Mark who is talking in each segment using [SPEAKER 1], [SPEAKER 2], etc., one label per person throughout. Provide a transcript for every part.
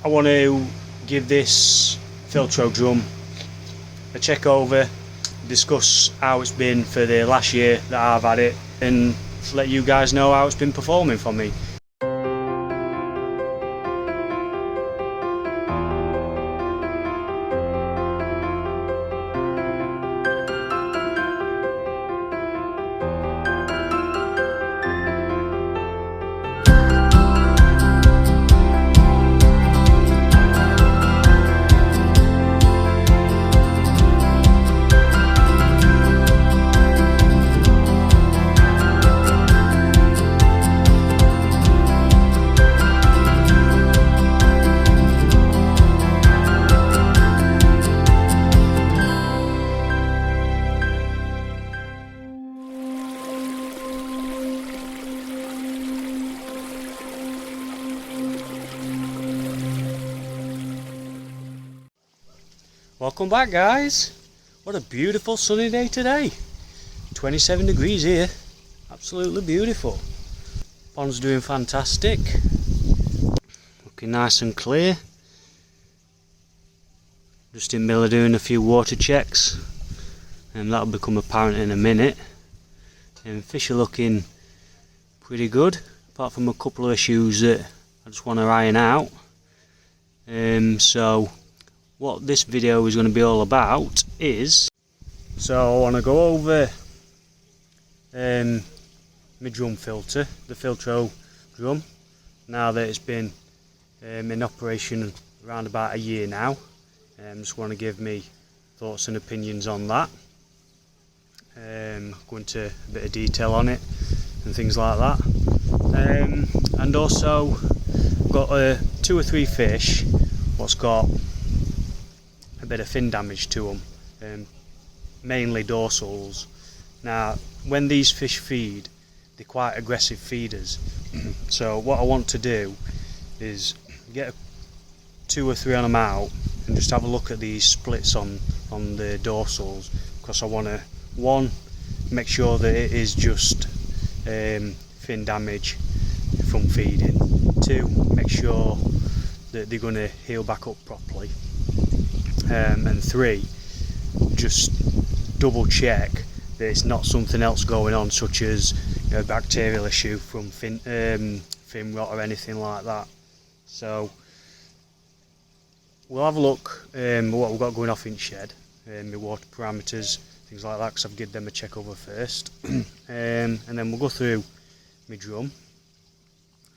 [SPEAKER 1] I want to give this Filtreau drum a check over, discuss how it's been for the last year that I've had it, and let you guys know how it's been performing for me. Welcome back, guys. What a beautiful sunny day today. 27 degrees here, absolutely beautiful. Pond's doing fantastic, looking nice and clear. Just in the middle of doing a few water checks, and that'll become apparent in a minute. And fish are looking pretty good, apart from a couple of issues that I just want to iron out. So what this video is going to be all about is, so I want to go over my drum filter, the Filtreau drum, now that it's been in operation around about a year now. Just want to give me thoughts and opinions on that, go into a bit of detail on it and things like that, and also got 2 or 3 fish what's got a bit of fin damage to them, mainly dorsals. Now when these fish feed, they're quite aggressive feeders, so what I want to do is get 2 or 3 on them out and just have a look at these splits on the dorsals, because I want to, 1, make sure that it is just fin damage from feeding, 2, make sure that they're going to heal back up properly, and 3, just double check that it's not something else going on, such as a bacterial issue from fin rot or anything like that. So we'll have a look at what we've got going off in shed, my water parameters, things like that, because I've given them a check over first. And then we'll go through my drum,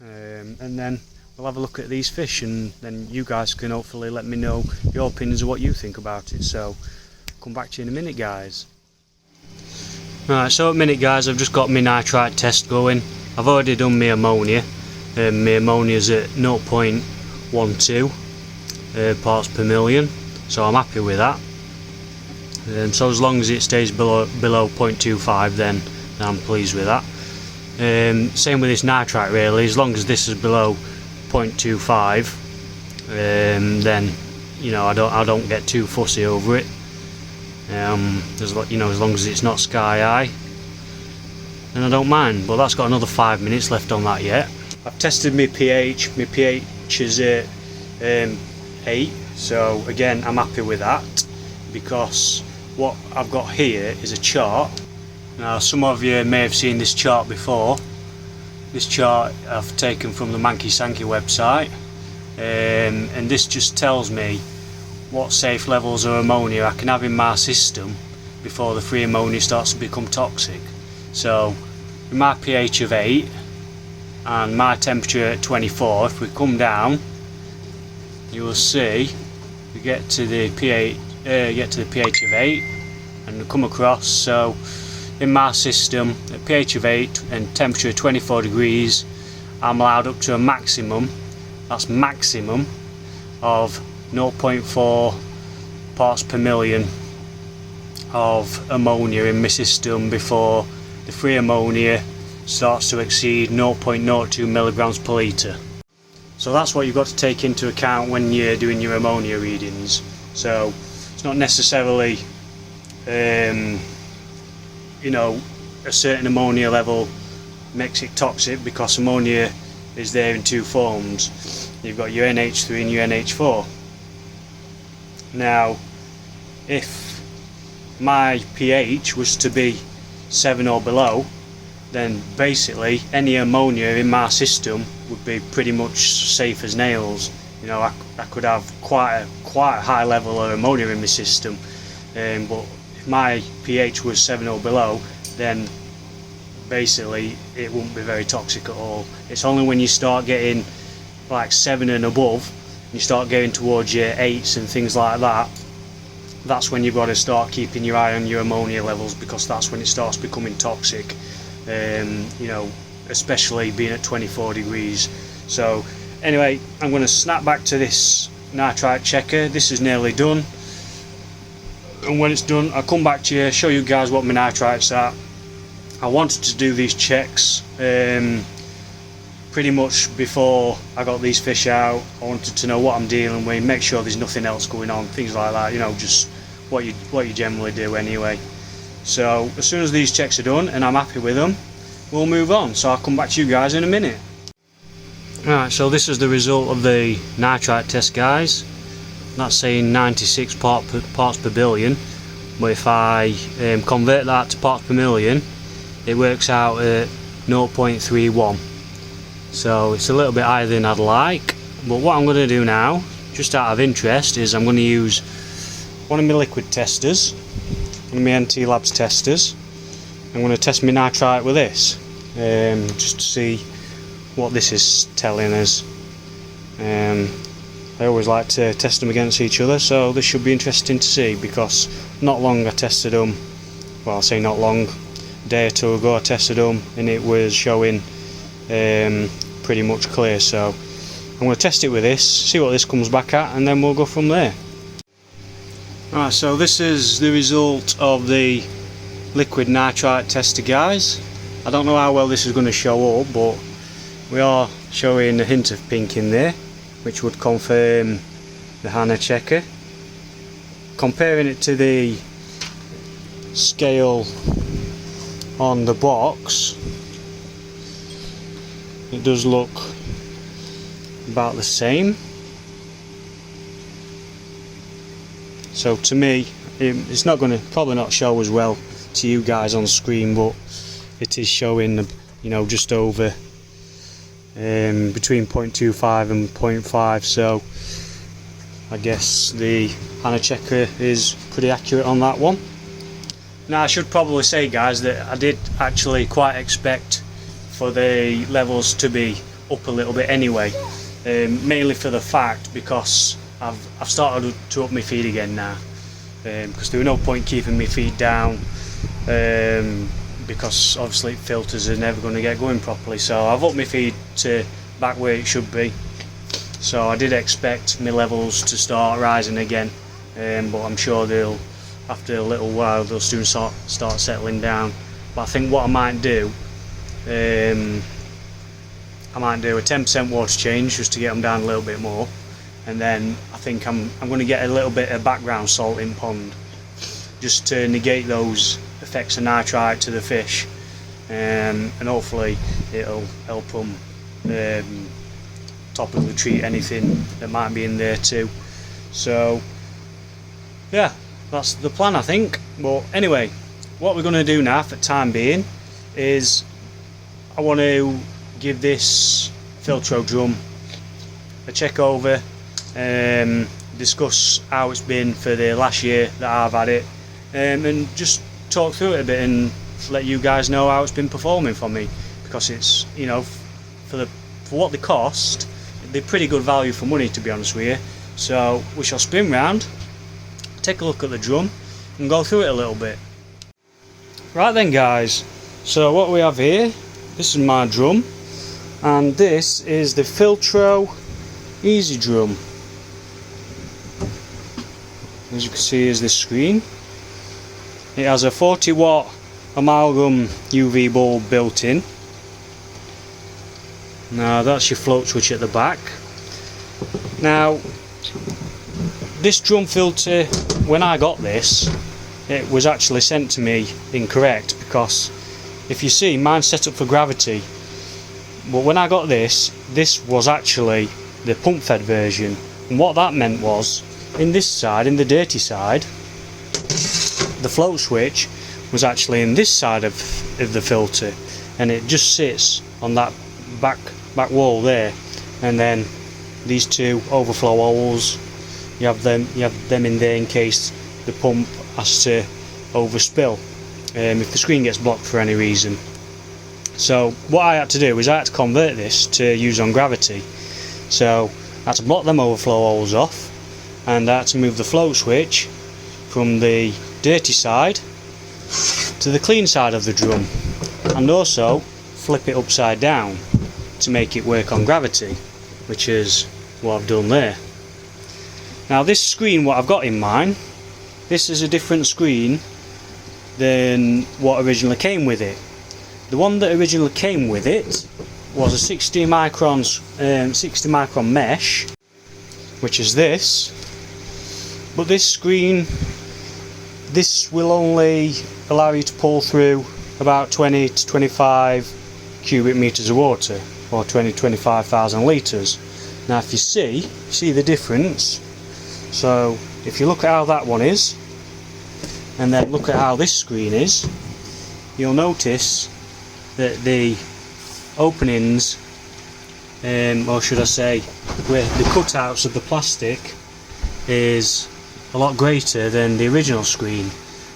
[SPEAKER 1] and then we'll have a look at these fish, and then you guys can hopefully let me know your opinions of what you think about it. So come back to you in a minute, guys. Right, so at the minute, guys, I've just got my nitrite test going. I've already done my ammonia. My ammonia's at 0.12 parts per million, so I'm happy with that. So as long as it stays below 0.25, then I'm pleased with that. Same with this nitrite, really. As long as this is below 0.25, then I don't get too fussy over it. As long as it's not sky high, then I don't mind. But that's got another 5 minutes left on that yet. I've tested my pH. My pH is at 8, so again I'm happy with that, because what I've got here is a chart. Now some of you may have seen this chart before. This chart I've taken from the Manky Sankey website, and this just tells me what safe levels of ammonia I can have in my system before the free ammonia starts to become toxic. So with my pH of 8 and my temperature at 24, if we come down, you will see we get to the pH of 8 and come across. So in my system, at pH of 8 and temperature of 24 degrees, I'm allowed up to a maximum, that's maximum, of 0.4 parts per million of ammonia in my system before the free ammonia starts to exceed 0.02 milligrams per litre. So that's what you've got to take into account when you're doing your ammonia readings. So it's not necessarily a certain ammonia level makes it toxic, because ammonia is there in 2 forms. you've got your NH3 and your NH4. Now if my pH was to be 7 or below, then basically any ammonia in my system would be pretty much safe as nails. You know, I could have quite a high level of ammonia in my system, but if my pH was 7 or below, then basically it wouldn't be very toxic at all. It's only when you start getting like 7 and above, and you start getting towards your 8s and things like that, that's when you've got to start keeping your eye on your ammonia levels, because that's when it starts becoming toxic. You know, especially being at 24 degrees. So anyway, I'm going to snap back to this nitrite checker. This is nearly done, and when it's done I'll come back to you, show you guys what my nitrite's at. I wanted to do these checks pretty much before I got these fish out. I wanted to know what I'm dealing with, make sure there's nothing else going on, things like that, you know, just what you generally do anyway. So as soon as these checks are done and I'm happy with them, we'll move on. So I'll come back to you guys in a minute. Alright, so this is the result of the nitrite test, guys. That's saying 96 parts per billion, but if I convert that to parts per million, it works out at 0.31. So it's a little bit higher than I'd like, but what I'm going to do now, just out of interest, is I'm going to use one of my liquid testers, one of my NT Labs testers. I'm going to test my nitrite with this, just to see what this is telling us. I always like to test them against each other, so this should be interesting to see, because not long I tested them, well, I'll say not long, a day or two ago I tested them and it was showing pretty much clear. So I'm going to test it with this, see what this comes back at, and then we'll go from there. Alright, so this is the result of the liquid nitrite tester, guys. I don't know how well this is going to show up, but we are showing a hint of pink in there, which would confirm the Hannah checker. Comparing it to the scale on the box, it does look about the same. So to me, it's not going to probably not show as well to you guys on screen, but it is showing, you know, just over between 0.25 and 0.5. So I guess the Hannah checker is pretty accurate on that one. Now I should probably say, guys, that I did actually quite expect for the levels to be up a little bit anyway, mainly for the fact because I've started to up my feed again now, because there was no point keeping my feed down, because obviously filters are never going to get going properly. So I've upped my feed to back where it should be. So I did expect my levels to start rising again, but I'm sure they'll, after a little while, they'll soon start settling down. But I think what I might do, I might do a 10% water change just to get them down a little bit more, and then I think I'm going to get a little bit of background salt in pond, just to negate those effects of nitrite to the fish, and hopefully it'll help them topically treat anything that might be in there too. So yeah, that's the plan, I think. But anyway, what we're going to do now for the time being is I want to give this Filtreau drum a check over, discuss how it's been for the last year that I've had it, and just talk through it a bit and let you guys know how it's been performing for me, because it's, you know, for what they cost, they're pretty good value for money, to be honest with you. So we shall spin round, take a look at the drum and go through it a little bit. Right then, guys, so what we have here, this is my drum, and this is the Filtreau Easy Drum. As you can see, is this screen. It has a 40 watt amalgam UV bulb built in. Now that's your float switch at the back. Now this drum filter, when I got this, it was actually sent to me incorrect, because if you see, mine's set up for gravity, but when I got this was actually the pump fed version. And what that meant was, in this side, in the dirty side, the float switch was actually in this side of the filter, and it just sits on that back wall there. And then these two overflow holes, you have them in there in case the pump has to overspill if the screen gets blocked for any reason. So what I had to do is I had to convert this to use on gravity. So I had to block them overflow holes off, and I had to move the float switch from the dirty side to the clean side of the drum, and also flip it upside down to make it work on gravity, which is what I've done there. Now this screen, what I've got in mind, this is a different screen than what originally came with it. The one that originally came with it was a 60 micron mesh, which is this. But this screen, this will only allow you to pull through about 20 to 25 cubic meters of water, or 25,000 litres. Now if you see the difference, so if you look at how that one is, and then look at how this screen is, you'll notice that the openings, or should I say, where the cutouts of the plastic is a lot greater than the original screen.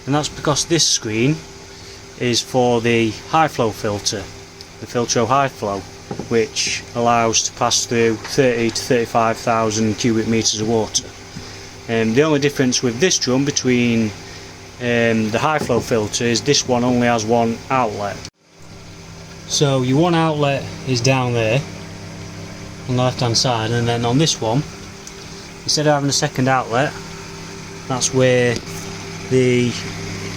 [SPEAKER 1] And that's because this screen is for the high flow filter, the Filtreau high flow, which allows to pass through 30 to 35,000 cubic meters of water. The only difference with this drum between the high flow filter is this one only has one outlet. So your one outlet is down there on the left hand side, and then on this one, instead of having a second outlet, that's where the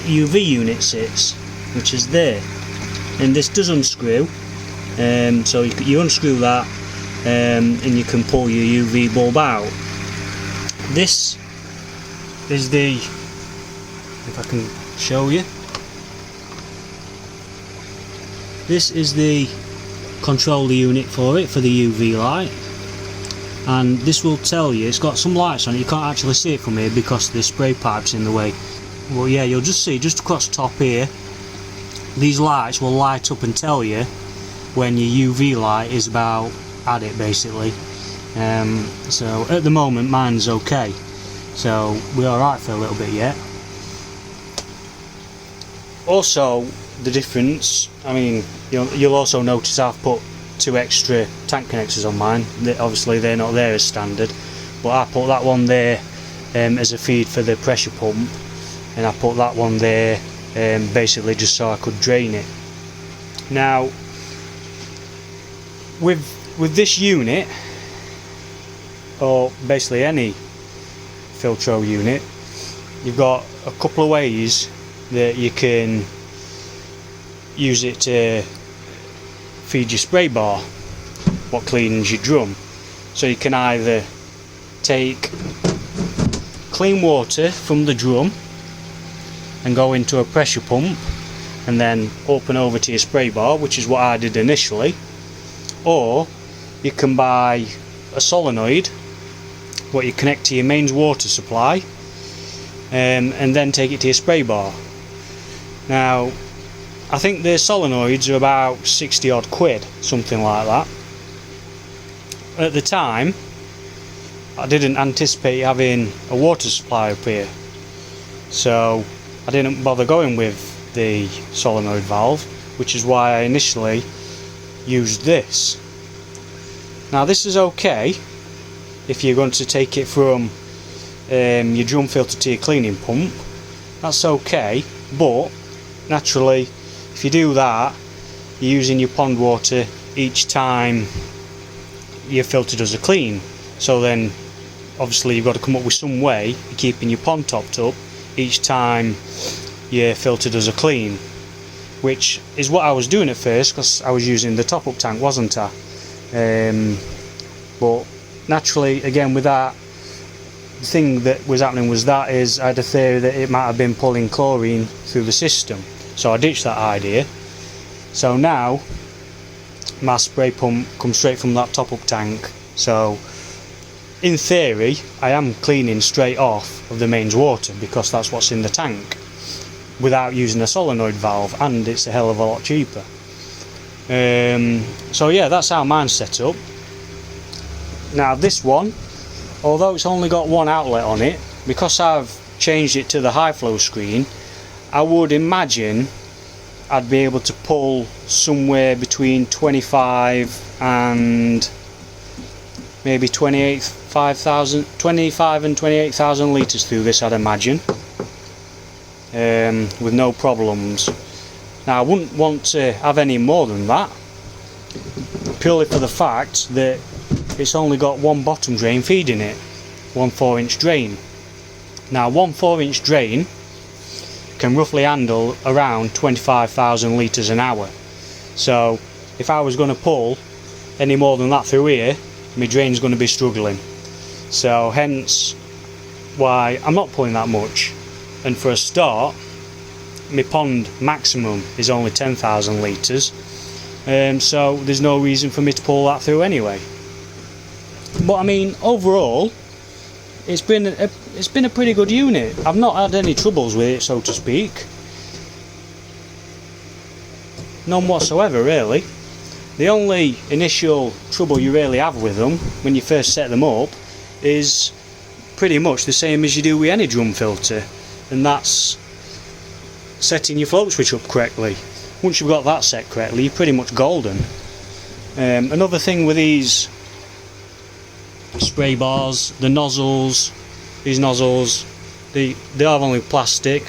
[SPEAKER 1] UV unit sits, which is there. And this does unscrew, so you unscrew that, and you can pull your UV bulb out. This is the, if I can show you, this is the controller unit for it, for the UV light, and this will tell you, it's got some lights on it. You can't actually see it from here because the spray pipe's in the way. Well, yeah, you'll just see just across the top here, these lights will light up and tell you when your UV light is about at it, basically. So at the moment mine's okay, so we're alright for a little bit yet. Also, the difference, I mean, you'll also notice I've put 2 extra tank connectors on mine. Obviously they're not there as standard, but I put that one there as a feed for the pressure pump, and I put that one there basically just so I could drain it. Now with this unit, or basically any Filtreau unit, you've got a couple of ways that you can use it to feed your spray bar, what cleans your drum. So you can either take clean water from the drum and go into a pressure pump and then open over to your spray bar, which is what I did initially, or you can buy a solenoid what you connect to your mains water supply, and then take it to your spray bar. Now I think the solenoids are about 60 odd quid, something like that. At the time I didn't anticipate having a water supply up here, so I didn't bother going with the solenoid valve, which is why I initially used this. Now this is okay if you're going to take it from your drum filter to your cleaning pump, that's okay, but naturally if you do that, you're using your pond water each time your filter does a clean, so then obviously you've got to come up with some way of keeping your pond topped up each time your filter does a clean, which is what I was doing at first because I was using the top up tank, wasn't I? But naturally, again, with that, the thing that was happening was that I had a theory that it might have been pulling chlorine through the system, so I ditched that idea. So now my spray pump comes straight from that top up tank, so in theory I am cleaning straight off of the mains water because that's what's in the tank, without using a solenoid valve, and it's a hell of a lot cheaper. So yeah, that's how mine's set up. Now this one, although it's only got one outlet on it, because I've changed it to the high flow screen, I would imagine I'd be able to pull somewhere between 25 and maybe 25 and 28,000 litres through this, I'd imagine, with no problems. Now I wouldn't want to have any more than that, purely for the fact that it's only got one bottom drain feeding it, one 4-inch drain. Now one 4-inch drain can roughly handle around 25,000 litres an hour. So if I was going to pull any more than that through here, my drain's going to be struggling. So hence why I'm not pulling that much. And for a start, my pond maximum is only 10,000 litres, so there's no reason for me to pull that through anyway. But I mean, overall, it's been a pretty good unit. I've not had any troubles with it, so to speak. None whatsoever, really. The only initial trouble you really have with them when you first set them up is pretty much the same as you do with any drum filter, and that's setting your float switch up correctly. Once you've got that set correctly, you're pretty much golden. Another thing with these spray bars, the nozzles, these nozzles, they are only plastic,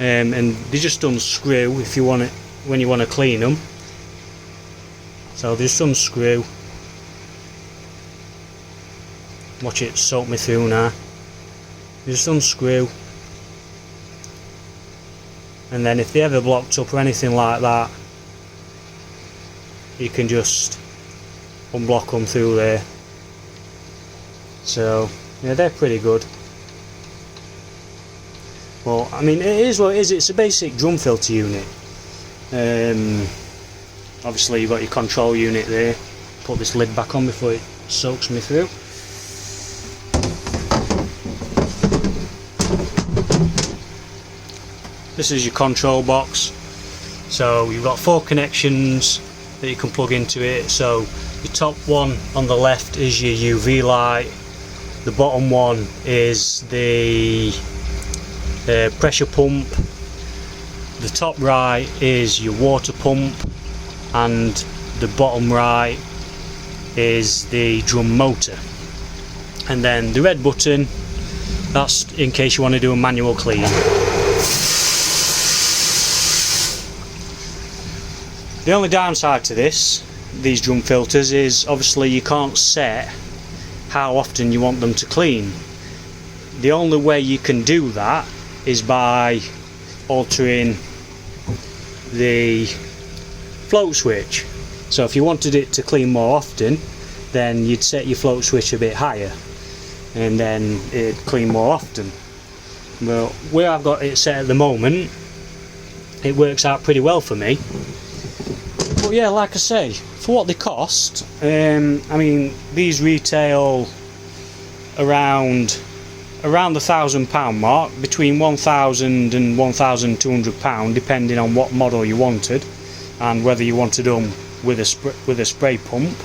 [SPEAKER 1] and they just unscrew if you want it when you want to clean them. So they just unscrew. Watch it soak me through now. They just unscrew, and then if they ever blocked up or anything like that, you can just unblock them through there. So yeah, they're pretty good. Well, I mean, it is what it is. It's a basic drum filter unit. Obviously you've got your control unit there. Put this lid back on before it soaks me through. This is your control box. So you've got 4 connections that you can plug into it. So your top one on the left is your UV light. The bottom one is the pressure pump. The top right is your water pump, and the bottom right is the drum motor. And then the red button, that's in case you want to do a manual clean. The only downside to these drum filters, is obviously you can't set how often you want them to clean. The only way you can do that is by altering the float switch. So if you wanted it to clean more often, then you'd set your float switch a bit higher, and then it'd clean more often. Well, where I've got it set at the moment, it works out pretty well for me. But yeah, like I say, for what they cost, I mean, these retail around the £1,000 mark, between £1,000 and £1,200, depending on what model you wanted and whether you wanted them with a spray pump.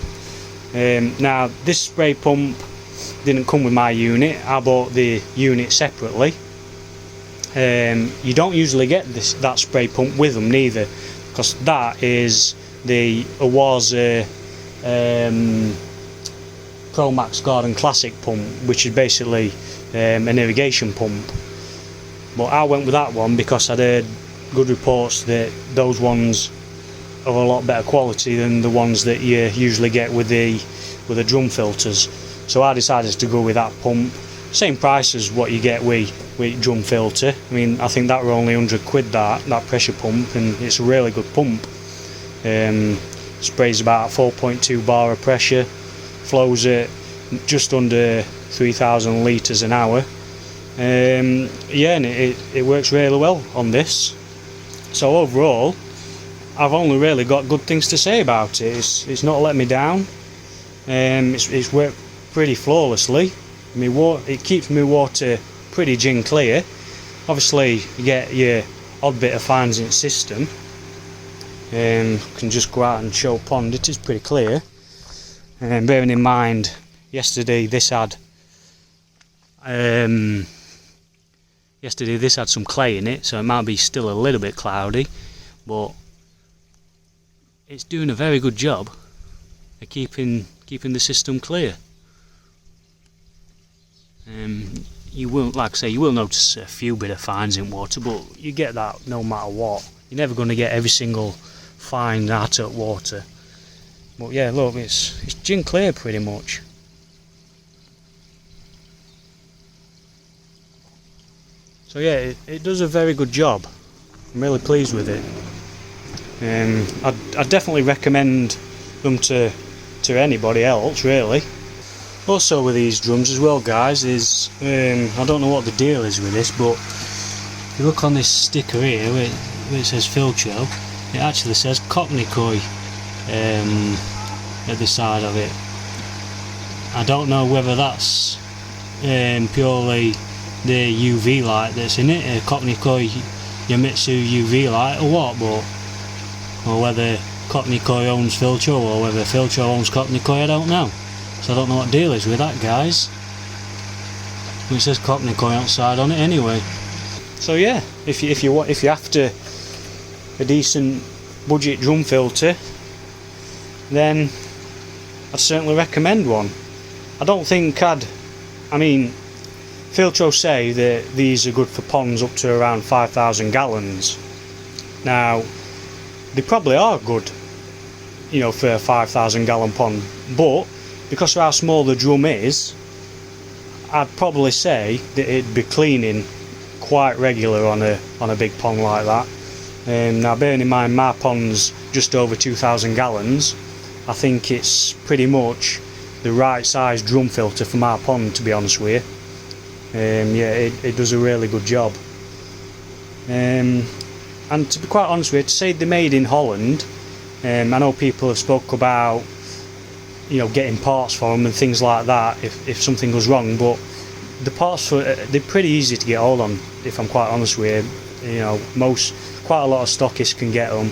[SPEAKER 1] Now this spray pump didn't come with my unit. I bought the unit separately. You don't usually get that spray pump with them neither, because that is the Awaza Pro Max Garden Classic pump, which is basically an irrigation pump. But I went with that one because I'd heard good reports that those ones are a lot better quality than the ones that you usually get with the drum filters. So I decided to go with that pump. Same price as what you get with drum filter. I mean, I think that were only 100 quid, that pressure pump, and it's a really good pump. Sprays about 4.2 bar of pressure, flows at just under 3,000 litres an hour. Yeah, and it works really well on this. So overall, I've only really got good things to say about it. It's not let me down. It's worked pretty flawlessly. It keeps my water pretty gin clear. Obviously you get your odd bit of fines in the system. Can just go out and show pond, it is pretty clear. And bearing in mind yesterday this had some clay in it, so it might be still a little bit cloudy, but it's doing a very good job of keeping the system clear. You will, like I say, you will notice a few bit of fines in water, but you get that no matter what. You're never going to get every single fine out of water. But yeah, look, it's gin clear pretty much. So yeah, it does a very good job. I'm really pleased with it. I'd definitely recommend them to anybody else, really. Also with these drums as well, guys, is I don't know what the deal is with this, but if you look on this sticker here where it says Filtreau, it actually says Cockney Koi at the side of it. I don't know whether that's purely the UV light that's in it, a Cockney Koi Yamitsu UV light or what, or whether Cockney Koi owns Filtreau or whether Filtreau owns Cockney Koi, I don't know. So I don't know what deal is with that, guys. It says Cockney Koi outside on it anyway. So yeah, if you're after a decent budget drum filter, then I'd certainly recommend one. I don't think I mean, Filtreau say that these are good for ponds up to around 5,000 gallons. Now, they probably are good, you know, for a 5,000 gallon pond, but because of how small the drum is, I'd probably say that it'd be cleaning quite regular on a big pond like that. Now, bearing in mind my pond's just over 2,000 gallons, I think it's pretty much the right size drum filter for my pond, to be honest with you. Yeah, it does a really good job. And to be quite honest with you, to say they're made in Holland, I know people have spoke about, you know, getting parts for them and things like that if something goes wrong, but the parts they're pretty easy to get hold on, if I'm quite honest with you. You know, quite a lot of stockists can get them.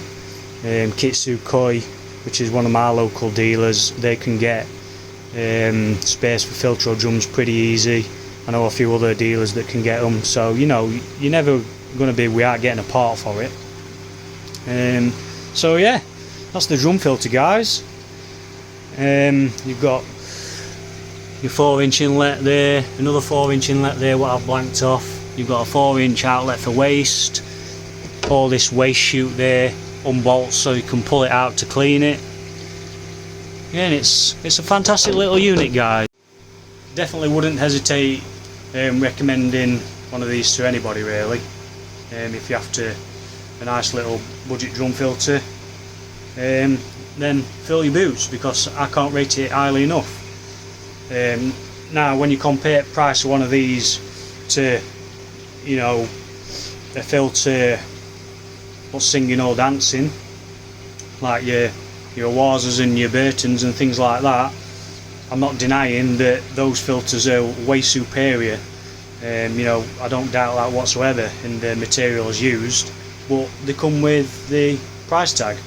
[SPEAKER 1] Kitsu Koi, which is one of my local dealers, they can get spares for Filtreau drums pretty easy. I know a few other dealers that can get them, so you know, you're never going to be without getting a part for it. So yeah, that's the drum filter, guys. You've got your 4-inch inlet there, another 4-inch inlet there what I've blanked off. You've got a 4-inch outlet for waste, all this waste chute there unbolts so you can pull it out to clean it. Yeah, and it's a fantastic little unit, guys. Definitely wouldn't hesitate recommending one of these to anybody, really. If you're after a nice little budget drum filter, then fill your boots, because I can't rate it highly enough. Now, when you compare the price of one of these to, you know, a filter what's singing or dancing, like your Wazas and your Burtons and things like that, I'm not denying that those filters are way superior. You know, I don't doubt that whatsoever in the materials used, but they come with the price tag.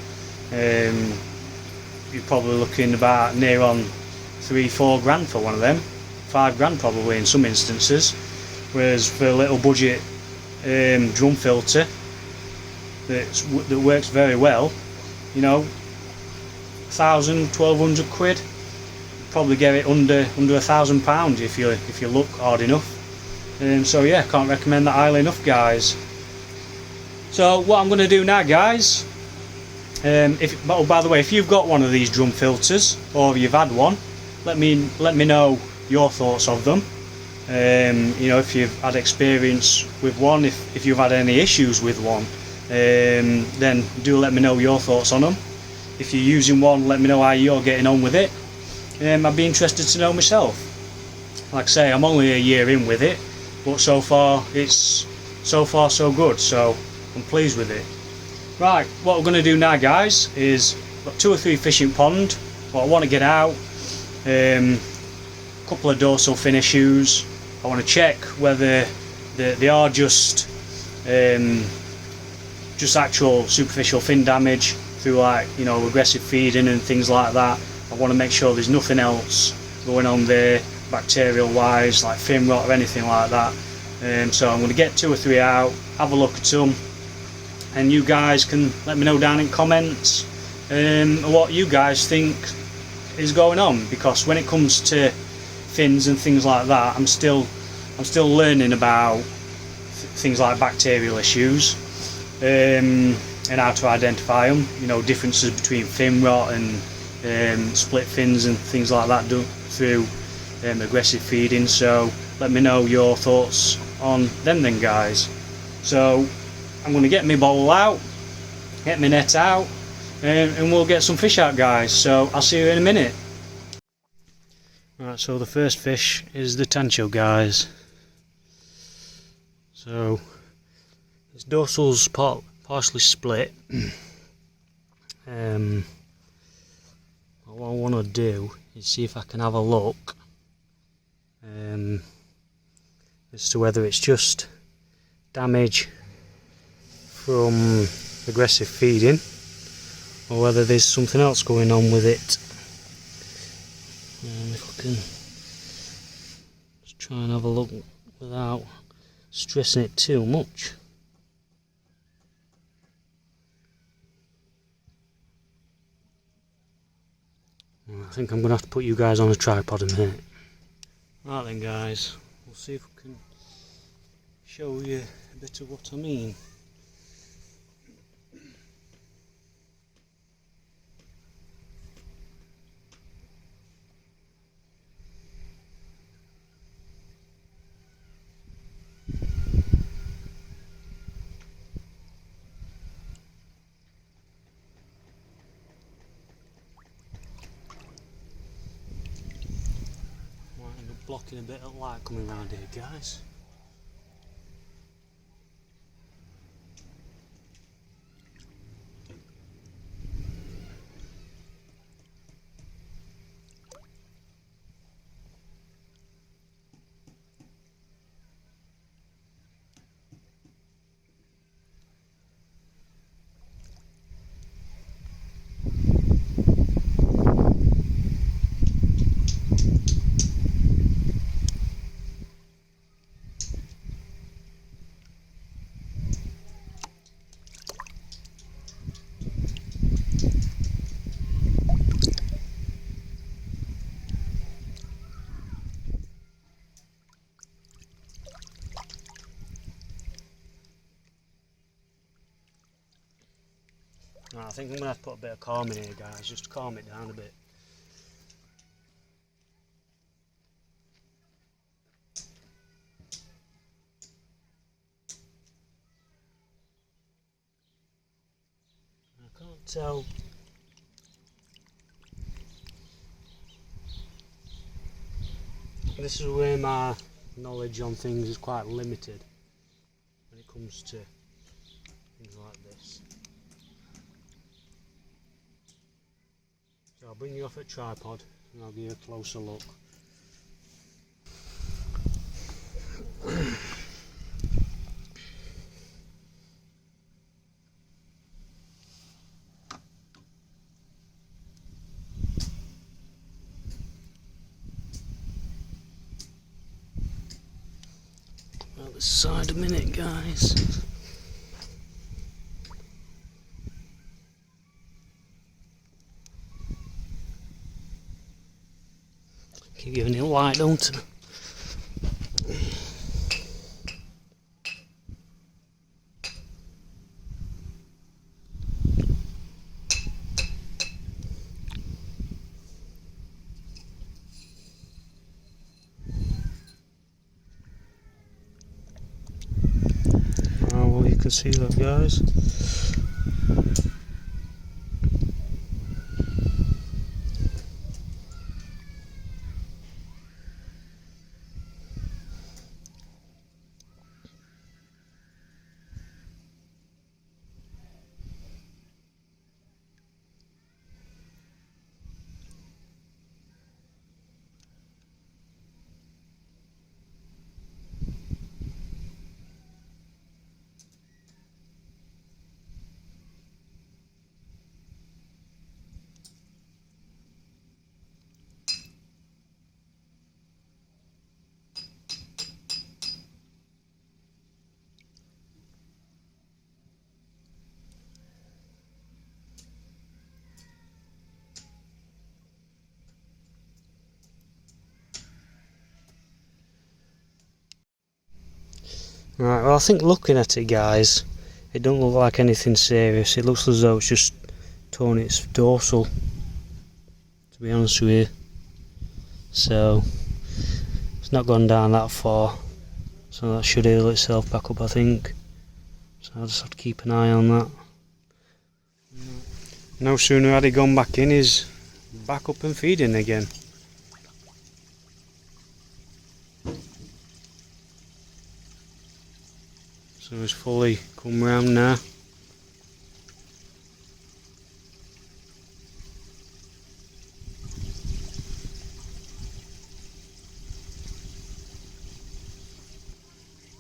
[SPEAKER 1] You're probably looking about near on 3-4 grand for one of them, 5 grand probably in some instances, whereas for a little budget drum filter that works very well, you know, 1,000, 1,200 quid, probably get it under £1,000 if you look hard enough. So yeah, can't recommend that highly enough, guys. So what I'm going to do now, guys, oh, by the way, if you've got one of these drum filters or you've had one, let me know your thoughts of them. You know, if you've had experience with one, if you've had any issues with one, then do let me know your thoughts on them. If you're using one, let me know how you're getting on with it. I'd be interested to know myself. Like I say, I'm only a year in with it, but so far so good, so I'm pleased with it. Right, what we're going to do now, guys, is got 2 or 3 fish in pond. What I want to get out, couple of dorsal fin issues. I want to check whether they are just actual superficial fin damage through, like, you know, aggressive feeding and things like that. I want to make sure there's nothing else going on there bacterial wise, like fin rot or anything like that. So I'm going to get 2 or 3 out, have a look at them, and you guys can let me know down in comments what you guys think is going on, because when it comes to fins and things like that, I'm still learning about things like bacterial issues and how to identify them, you know, differences between fin rot and split fins and things like that done through aggressive feeding. So let me know your thoughts on them then, guys. So I'm going to get my bowl out, get my net out, and we'll get some fish out, guys. So I'll see you in a minute. Right, so the first fish is the tancho, guys. So his dorsal's partially split. What I want to do is see if I can have a look as to whether it's just damage from aggressive feeding or whether there's something else going on with it. If I can just try and have a look without stressing it too much. I think I'm going to have to put you guys on a tripod in a minute. Right then, guys, we'll see if we can show you a bit of what I mean. Blocking a bit of light coming around here, guys. Right, I think I'm going to have to put a bit of calm in here, guys, just to calm it down a bit. I can't tell. This is where my knowledge on things is quite limited when it comes to things like this. So I'll bring you off at tripod and I'll give you a closer look. Other side a minute, guys. Keep giving it light, don't I? Well, you can see that, guys. Right, well I think looking at it guys, it don't look like anything serious. It looks as though it's just torn its dorsal, to be honest with you. So it's not gone down that far, so that should heal itself back up I think. So I'll just have to keep an eye on that. No sooner had he gone back in, he's back up and feeding again. So he's fully come round now.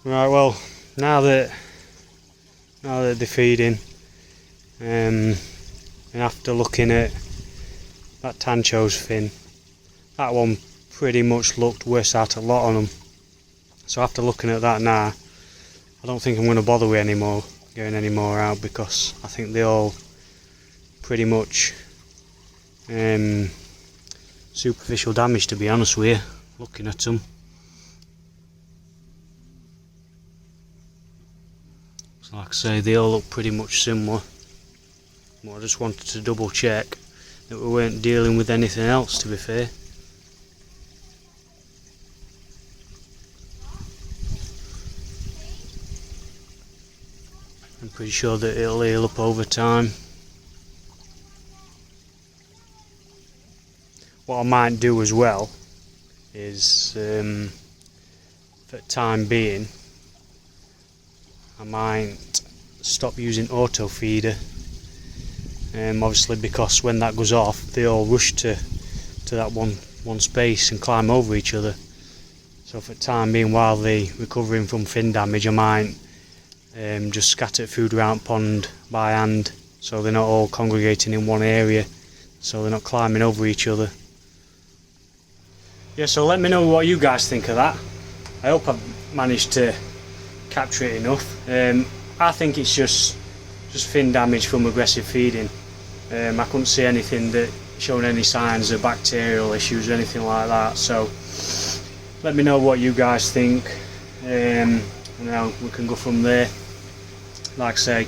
[SPEAKER 1] Right, well, now that they're feeding, and after looking at that Tancho's fin, that one pretty much looked worse out a lot on them. So after looking at that now, I don't think I'm going to bother with getting any more out, because I think they all pretty much superficial damage, to be honest with you, looking at them. So like I say, they all look pretty much similar. But I just wanted to double check that we weren't dealing with anything else, to be fair. I'm pretty sure that it'll heal up over time. What I might do as well is, for the time being, I might stop using auto feeder. Obviously, because when that goes off, they all rush to that one space and climb over each other. So for the time being, while they're recovering from fin damage, I might just scatter food around pond by hand, so they're not all congregating in one area, so they're not climbing over each other. Yeah, so let me know what you guys think of that. I hope I've managed to capture it enough. I think it's just fin damage from aggressive feeding. I couldn't see anything that showed any signs of bacterial issues or anything like that, so let me know what you guys think, and now we can go from there. Like I say,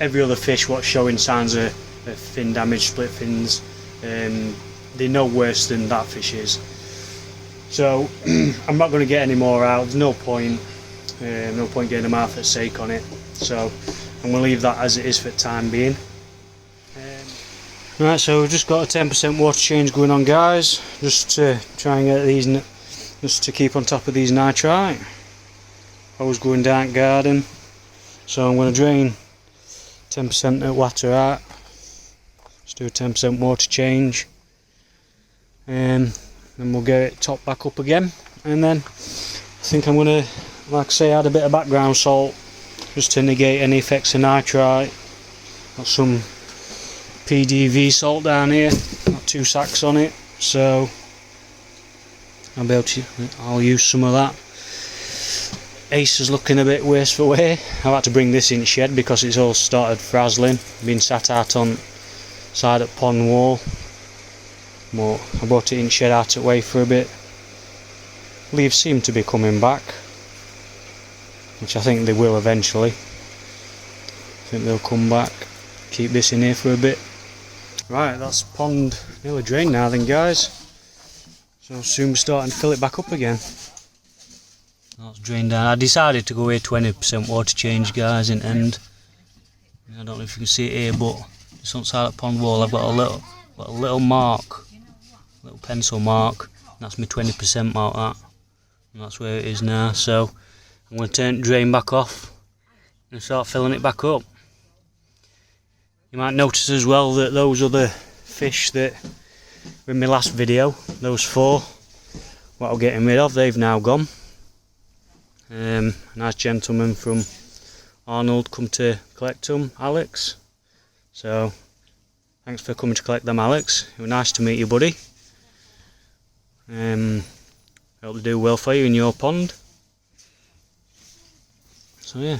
[SPEAKER 1] every other fish what's showing signs of fin damage, split fins, they're no worse than that fish is. So I'm not going to get any more out. There's no point getting them out for sake on it. So I'm going to leave that as it is for the time being. Right, so we've just got a 10% water change going on, guys, just to try and get these, just to keep on top of these nitrite. Always going dark garden, so I'm going to drain 10% of water out. Just do a 10% water change, and then we'll get it topped back up again. And then I think I'm going to, like I say, add a bit of background salt just to negate any effects of nitrite. Got some PDV salt down here, got 2 sacks on it, so I'll use some of that. Ace is looking a bit worse for wear. I've had to bring this in shed because it's all started frazzling, been sat out on side at pond wall. But I brought it in shed out away for a bit. Leaves seem to be coming back, which I think they will eventually. I think they'll come back. Keep this in here for a bit. Right, that's pond nearly drained now then, guys, so soon we're starting to fill it back up again. That's drained down. I decided to go here 20% water change, guys, in end. I don't know if you can see it here, but just on the side of the pond wall I've got a little mark, a little pencil mark, and that's my 20% mark, that, and that's where it is now. So I'm going to turn the drain back off and start filling it back up. You might notice as well that those other fish that were in my last video, those 4, what I'm getting rid of, they've now gone. A nice gentleman from Arnold come to collect them, Alex. So thanks for coming to collect them, Alex. It was nice to meet you, buddy. Hope they do well for you in your pond. So yeah.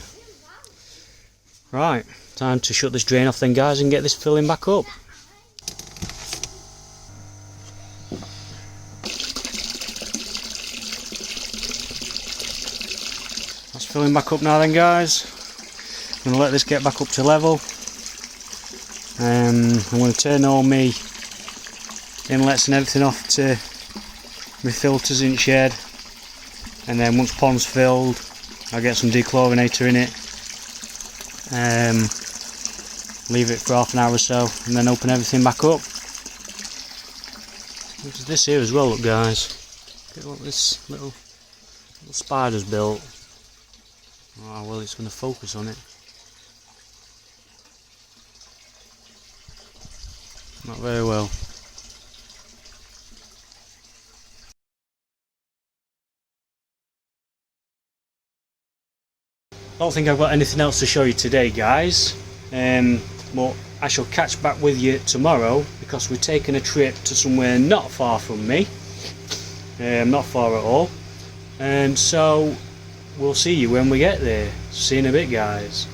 [SPEAKER 1] Right, time to shut this drain off then, guys, and get this filling back up. That's filling back up now then, guys. I'm going to let this get back up to level. I'm going to turn all my inlets and everything off to my filters in the shed, and then once pond's filled I'll get some dechlorinator in it, leave it for half an hour or so, and then open everything back up. There's this here as well, look guys, look at what this little spider's built. Oh well, it's going to focus on it. Not very well. I don't think I've got anything else to show you today, guys, but I shall catch back with you tomorrow, because we're taking a trip to somewhere not far from me, not far at all, and so we'll see you when we get there. See you in a bit, guys.